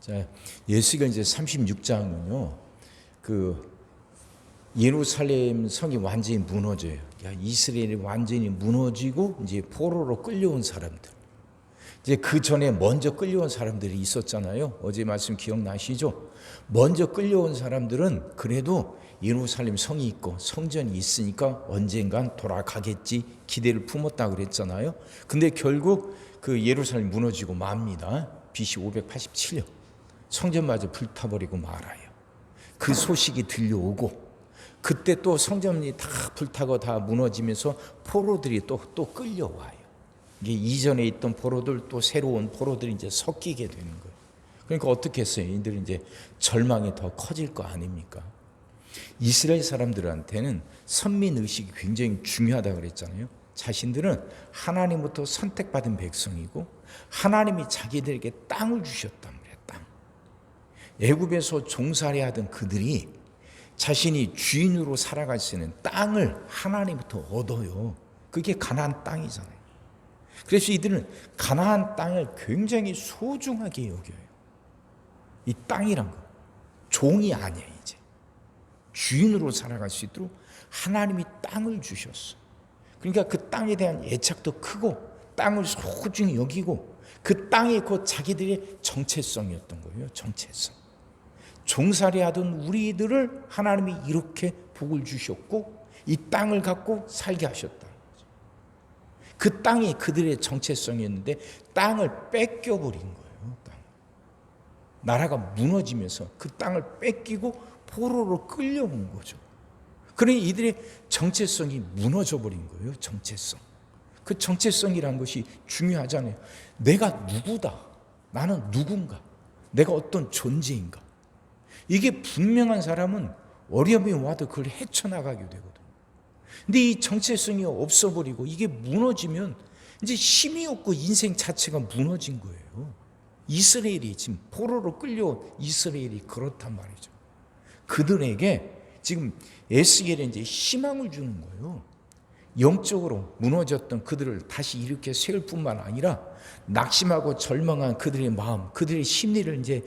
자, 예수가 이제 36장은요, 예루살렘 성이 완전히 무너져요. 이스라엘이 완전히 무너지고 이제 포로로 끌려온 사람들. 이제 그 전에 먼저 끌려온 사람들이 있었잖아요. 어제 말씀 기억나시죠? 먼저 끌려온 사람들은 그래도 예루살렘 성이 있고 성전이 있으니까 언젠간 돌아가겠지 기대를 품었다 그랬잖아요. 근데 결국 그 예루살렘 무너지고 맙니다. BC 587년. 성전마저 불타버리고 말아요. 그 소식이 들려오고 그때 또 성전이 다 불타고 다 무너지면서 포로들이 또 끌려와요. 이게 이전에 있던 포로들 또 새로운 포로들이 이제 섞이게 되는 거예요. 그러니까 어떻게 했어요? 이들은 이제 절망이 더 커질 거 아닙니까? 이스라엘 사람들한테는 선민 의식이 굉장히 중요하다고 그랬잖아요. 자신들은 하나님부터 선택받은 백성이고 하나님이 자기들에게 땅을 주셨단 말이에요. 땅. 애굽에서 종살이 하던 그들이 자신이 주인으로 살아갈 수 있는 땅을 하나님부터 얻어요. 그게 가나안 땅이잖아요. 그래서 이들은 가나안 땅을 굉장히 소중하게 여겨요. 이 땅이란 거 종이 아니야. 이제 주인으로 살아갈 수 있도록 하나님이 땅을 주셨어. 그러니까 그 땅에 대한 애착도 크고 땅을 소중히 여기고 그 땅이 곧 자기들의 정체성이었던 거예요. 정체성. 종살이 하던 우리들을 하나님이 이렇게 복을 주셨고 이 땅을 갖고 살게 하셨다. 그 땅이 그들의 정체성이었는데 땅을 뺏겨버린 거예요. 나라가 무너지면서 그 땅을 뺏기고 포로로 끌려온 거죠. 그러니 이들의 정체성이 무너져버린 거예요. 정체성. 그 정체성이라는 것이 중요하잖아요. 내가 누구다. 나는 누군가. 내가 어떤 존재인가. 이게 분명한 사람은 어려움이 와도 그걸 헤쳐나가게 되거든요. 근데 이 정체성이 없어버리고 이게 무너지면 이제 힘이 없고 인생 자체가 무너진 거예요. 이스라엘이 지금 포로로 끌려온 이스라엘이 그렇단 말이죠. 그들에게 지금 에스겔이 이제 희망을 주는 거예요. 영적으로 무너졌던 그들을 다시 일으켜 세울 뿐만 아니라 낙심하고 절망한 그들의 마음, 그들의 심리를 이제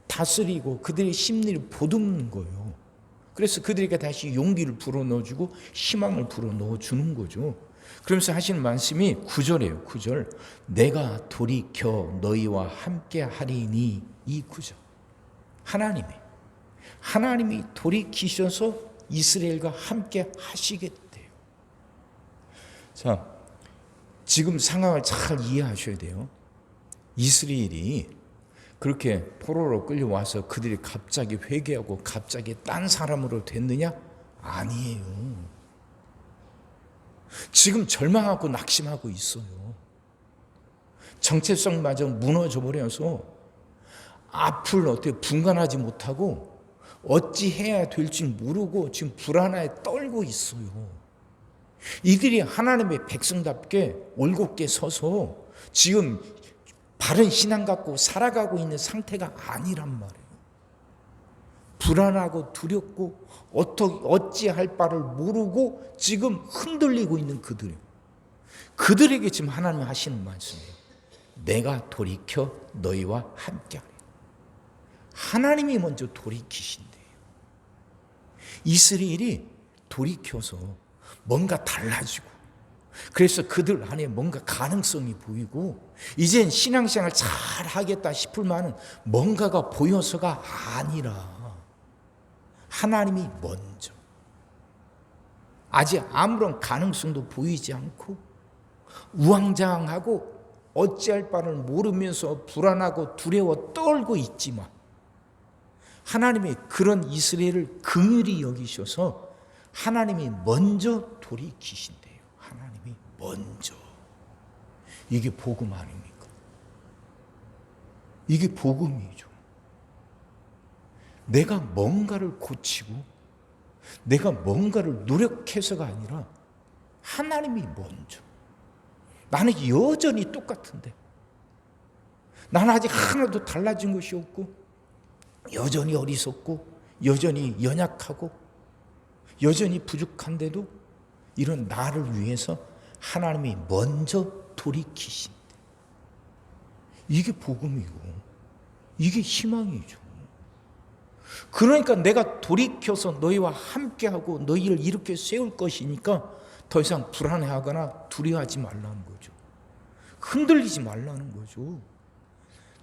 다스리고 그들의 심리를 보듬는 거예요. 그래서 그들에게 다시 용기를 불어넣어주고 희망을 불어넣어주는 거죠. 그러면서 하시는 말씀이 9절이에요. 9절. 내가 돌이켜 너희와 함께 하리니. 이 9절. 하나님이 돌이키셔서 이스라엘과 함께 하시게 돼요. 자, 지금 상황을 잘 이해하셔야 돼요. 이스라엘이 그렇게 포로로 끌려와서 그들이 갑자기 회개하고 갑자기 딴 사람으로 됐느냐? 아니에요. 지금 절망하고 낙심하고 있어요. 정체성마저 무너져 버려서 앞을 어떻게 분간하지 못하고 어찌 해야 될지 모르고 지금 불안하게 떨고 있어요. 이들이 하나님의 백성답게 올곧게 서서 지금 바른 신앙 갖고 살아가고 있는 상태가 아니란 말이에요. 불안하고 두렵고 어찌할 바를 모르고 지금 흔들리고 있는 그들에게 지금 하나님이 하시는 말씀이에요. 내가 돌이켜 너희와 함께하리. 하나님이 먼저 돌이키신대요. 이스라엘이 돌이켜서 뭔가 달라지고 그래서 그들 안에 뭔가 가능성이 보이고 이젠 신앙생활 잘 하겠다 싶을 만한 뭔가가 보여서가 아니라 하나님이 먼저 아직 아무런 가능성도 보이지 않고 우왕좌왕하고 어찌할 바를 모르면서 불안하고 두려워 떨고 있지만 하나님이 그런 이스라엘을 긍휼히 여기셔서 하나님이 먼저 돌이키신대요. 하나님이 먼저. 이게 복음 아닙니까? 이게 복음이죠. 내가 뭔가를 고치고 내가 뭔가를 노력해서가 아니라 하나님이 먼저. 나는 여전히 똑같은데 나는 아직 하나도 달라진 것이 없고 여전히 어리석고 여전히 연약하고 여전히 부족한데도 이런 나를 위해서 하나님이 먼저 돌이키신대. 이게 복음이고 이게 희망이죠. 그러니까 내가 돌이켜서 너희와 함께하고 너희를 이렇게 세울 것이니까 더 이상 불안해하거나 두려워하지 말라는 거죠. 흔들리지 말라는 거죠.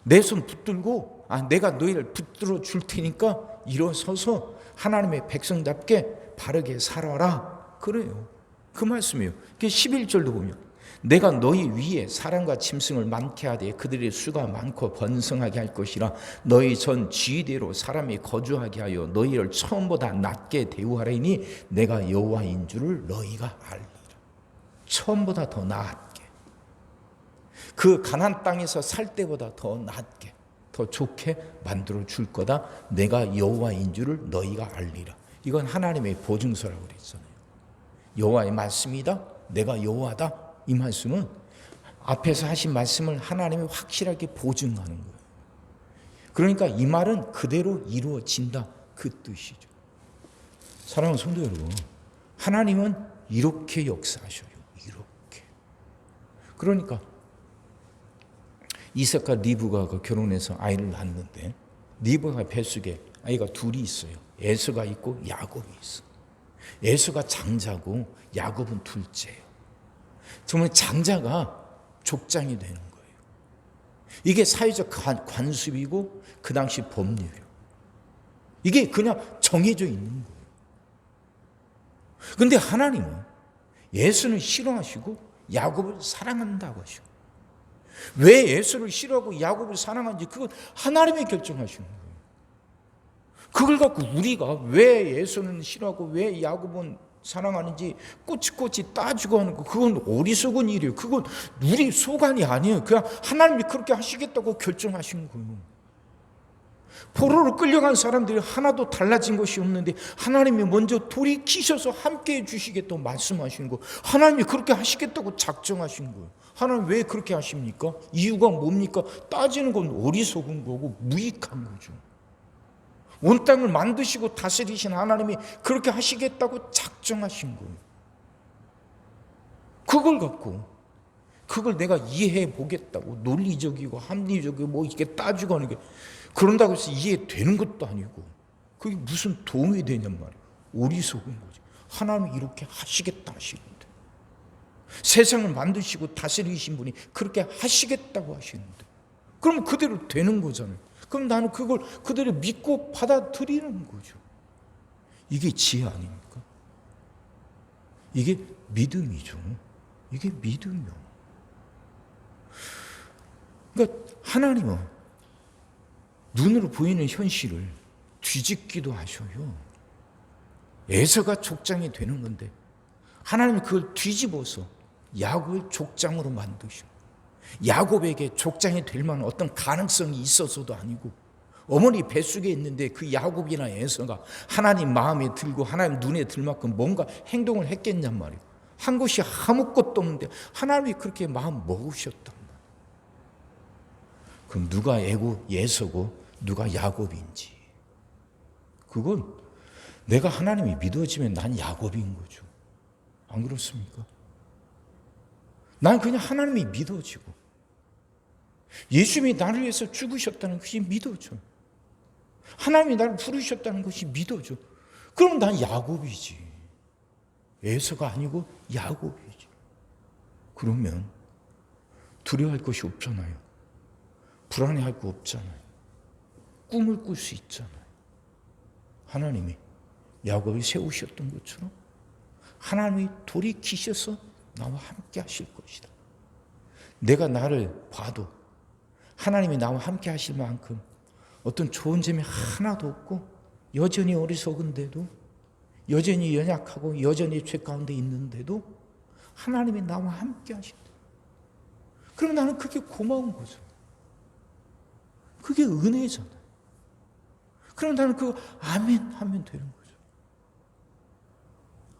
내 손 붙들고 내가 너희를 붙들어 줄 테니까 일어서서 하나님의 백성답게 바르게 살아라. 그래요. 그 말씀이에요. 11절도 보면 내가 너희 위에 사람과 짐승을 많게 하되 그들의 수가 많고 번성하게 할 것이라. 너희 전 지위대로 사람이 거주하게 하여 너희를 처음보다 낮게 대우하리니 내가 여호와인 줄을 너희가 알리라. 처음보다 더 낮게, 그 가나안 땅에서 살 때보다 더 낮게, 더 좋게 만들어 줄 거다. 내가 여호와인 줄을 너희가 알리라. 이건 하나님의 보증서라고 그랬잖아요. 여호와의 말씀이다. 내가 여호와다. 이 말씀은 앞에서 하신 말씀을 하나님이 확실하게 보증하는 거예요. 그러니까 이 말은 그대로 이루어진다, 그 뜻이죠. 사랑하는 성도 여러분, 하나님은 이렇게 역사하셔요. 이렇게. 그러니까 이삭과 리브가가 결혼해서 아이를 낳았는데 리브가 뱃속에 아이가 둘이 있어요. 에서가 있고 야곱이 있어. 에서가 장자고 야곱은 둘째예요. 정말 장자가 족장이 되는 거예요. 이게 사회적 관습이고 그 당시 법률이에요. 이게 그냥 정해져 있는 거예요. 그런데 하나님은 예수는 싫어하시고 야곱을 사랑한다고 하시고, 왜 예수를 싫어하고 야곱을 사랑하는지 그건 하나님이 결정하시는 거예요. 그걸 갖고 우리가 왜 예수는 싫어하고 왜 야곱은 사랑하는지 꼬치꼬치 따지고 하는 거, 그건 어리석은 일이에요. 그건 우리 소관이 아니에요. 그냥 하나님이 그렇게 하시겠다고 결정하신 거예요. 포로로 끌려간 사람들이 하나도 달라진 것이 없는데 하나님이 먼저 돌이키셔서 함께해 주시겠다고 말씀하신 거예요. 하나님이 그렇게 하시겠다고 작정하신 거예요. 하나님 왜 그렇게 하십니까? 이유가 뭡니까? 따지는 건 어리석은 거고 무익한 거죠. 온 땅을 만드시고 다스리신 하나님이 그렇게 하시겠다고 작정하신 거예요. 그걸 갖고 그걸 내가 이해해 보겠다고 논리적이고 합리적이고 뭐 이렇게 따지고 하는 게, 그런다고 해서 이해되는 것도 아니고 그게 무슨 도움이 되냔 말이에요. 어리석은 거지. 하나님이 이렇게 하시겠다 하시는데, 세상을 만드시고 다스리신 분이 그렇게 하시겠다고 하시는데, 그럼 그대로 되는 거잖아요. 그럼 나는 그걸 그대로 믿고 받아들이는 거죠. 이게 지혜 아닙니까? 이게 믿음이죠. 이게 믿음이요. 그러니까 하나님은 눈으로 보이는 현실을 뒤집기도 하셔요. 에서가 족장이 되는 건데 하나님이 그걸 뒤집어서 야곱을 족장으로 만드셔. 야곱에게 족장이 될 만한 어떤 가능성이 있어서도 아니고, 어머니 뱃속에 있는데 그 야곱이나 에서가 하나님 마음에 들고 하나님 눈에 들 만큼 뭔가 행동을 했겠냔 말이에요. 한 것이 아무것도 없는데 하나님이 그렇게 마음 먹으셨단 말이에요. 그럼 누가 에서고 누가 야곱인지, 그건 내가 하나님이 믿어지면 난 야곱인 거죠. 안 그렇습니까? 난 그냥 하나님이 믿어지고 예수님이 나를 위해서 죽으셨다는 것이 믿어져. 하나님이 나를 부르셨다는 것이 믿어져. 그럼 난 야곱이지. 에서가 아니고 야곱이지. 그러면 두려워할 것이 없잖아요. 불안해할 거 없잖아요. 꿈을 꿀 수 있잖아요. 하나님이 야곱이 세우셨던 것처럼 하나님이 돌이키셔서 나와 함께 하실 것이다. 내가 나를 봐도 하나님이 나와 함께 하실 만큼 어떤 좋은 점이 하나도 없고 여전히 어리석은데도, 여전히 연약하고 여전히 죄 가운데 있는데도 하나님이 나와 함께 하신다. 그럼 나는 그게 고마운 거죠. 그게 은혜잖아요. 그럼 나는 그거 아멘 하면 되는 거죠.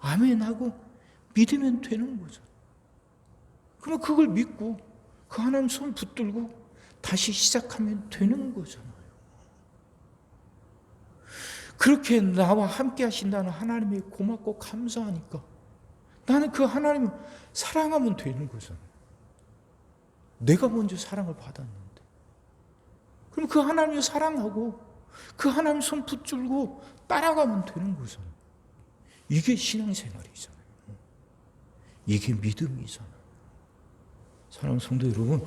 아멘 하고 믿으면 되는 거죠. 그러면 그걸 믿고 그 하나님 손 붙들고 다시 시작하면 되는 거잖아요. 그렇게 나와 함께 하신다는 하나님이 고맙고 감사하니까 나는 그 하나님을 사랑하면 되는 거잖아요. 내가 먼저 사랑을 받았는데 그럼 그 하나님을 사랑하고 그 하나님 손 붙들고 따라가면 되는 거잖아요. 이게 신앙생활이잖아요. 이게 믿음이잖아요. 사랑하는 성도 여러분,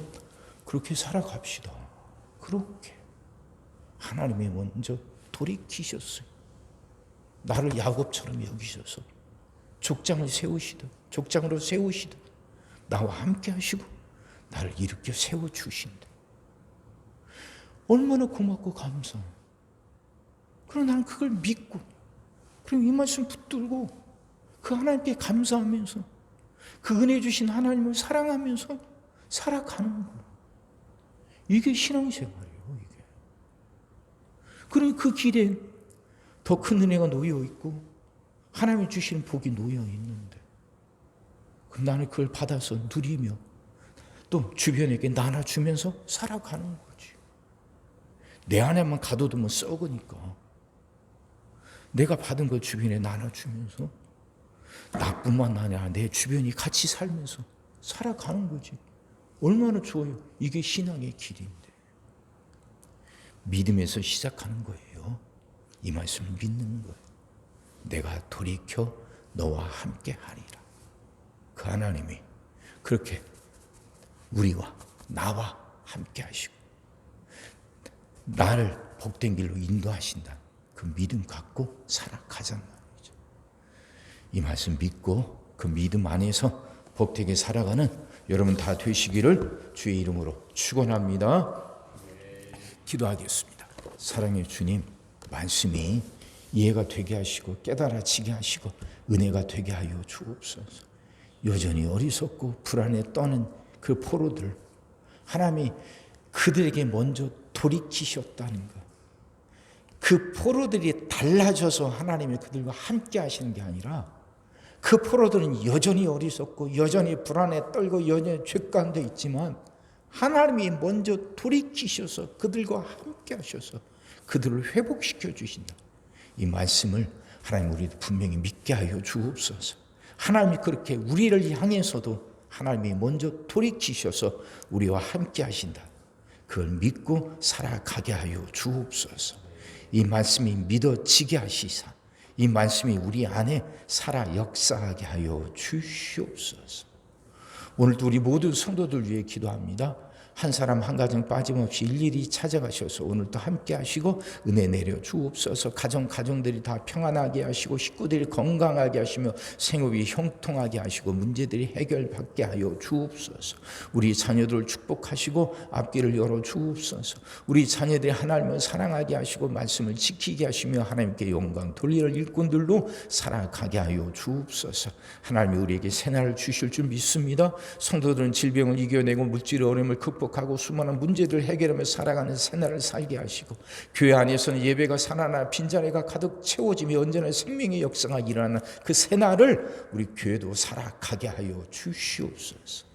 그렇게 살아갑시다. 그렇게 하나님이 먼저 돌이키셨어요. 나를 야곱처럼 여기셔서 족장을 세우시듯, 족장으로 세우시듯 나와 함께 하시고 나를 일으켜 세워주신다. 얼마나 고맙고 감사해요. 그럼 나는 그걸 믿고, 그럼 이 말씀 붙들고 그 하나님께 감사하면서 그 은혜 주신 하나님을 사랑하면서 살아가는 거예요. 이게 신앙생활이에요. 이게. 그러니 그 길에 더 큰 은혜가 놓여 있고 하나님이 주시는 복이 놓여 있는데, 그럼 나는 그걸 받아서 누리며 또 주변에게 나눠주면서 살아가는 거지. 내 안에만 가둬두면 썩으니까 내가 받은 걸 주변에 나눠주면서 나뿐만 아니라 내 주변이 같이 살면서 살아가는 거지. 얼마나 좋아요. 이게 신앙의 길인데. 믿음에서 시작하는 거예요. 이 말씀을 믿는 거예요. 내가 돌이켜 너와 함께 하리라. 그 하나님이 그렇게 우리와 나와 함께 하시고 나를 복된 길로 인도하신다. 그 믿음 갖고 살아가자는 말이죠. 이 말씀 믿고 그 믿음 안에서 복되게 살아가는 여러분 다 되시기를 주의 이름으로 축원합니다. 기도하겠습니다. 사랑의 주님, 말씀이 이해가 되게 하시고 깨달아지게 하시고 은혜가 되게 하여 주옵소서. 여전히 어리석고 불안에 떠는 그 포로들, 하나님이 그들에게 먼저 돌이키셨다는 것. 그 포로들이 달라져서 하나님이 그들과 함께 하시는 게 아니라 그 포로들은 여전히 어리석고 여전히 불안에 떨고 여전히 죄 가운데 있지만 하나님이 먼저 돌이키셔서 그들과 함께 하셔서 그들을 회복시켜 주신다. 이 말씀을 하나님 우리 분명히 믿게 하여 주옵소서. 하나님이 그렇게 우리를 향해서도 하나님이 먼저 돌이키셔서 우리와 함께 하신다. 그걸 믿고 살아가게 하여 주옵소서. 이 말씀이 믿어지게 하시사 이 말씀이 우리 안에 살아 역사하게 하여 주시옵소서. 오늘도 우리 모든 성도들 위해 기도합니다. 한 사람 한 가정 빠짐없이 일일이 찾아가셔서 오늘도 함께 하시고 은혜 내려 주옵소서. 가정들이 다 평안하게 하시고 식구들이 건강하게 하시며 생업이 형통하게 하시고 문제들이 해결받게 하여 주옵소서. 우리 자녀들을 축복하시고 앞길을 열어 주옵소서. 우리 자녀들이 하나님을 사랑하게 하시고 말씀을 지키게 하시며 하나님께 영광 돌리는 일꾼들로 살아가게 하여 주옵소서. 하나님이 우리에게 새날을 주실 줄 믿습니다. 성도들은 질병을 이겨내고 물질의 어려움을 극복하고 수많은 문제들을 해결하며 살아가는 새날을 살게 하시고 교회 안에서는 예배가 살아나 빈자리가 가득 채워지며 언제나 생명의 역사가 일어나는 그 새날을 우리 교회도 살아가게 하여 주시옵소서.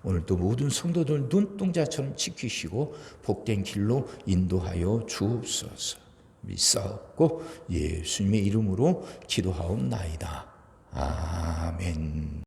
오늘도 모든 성도들 눈동자처럼 지키시고 복된 길로 인도하여 주옵소서. 믿사옵고 예수님의 이름으로 기도하옵나이다. 아멘.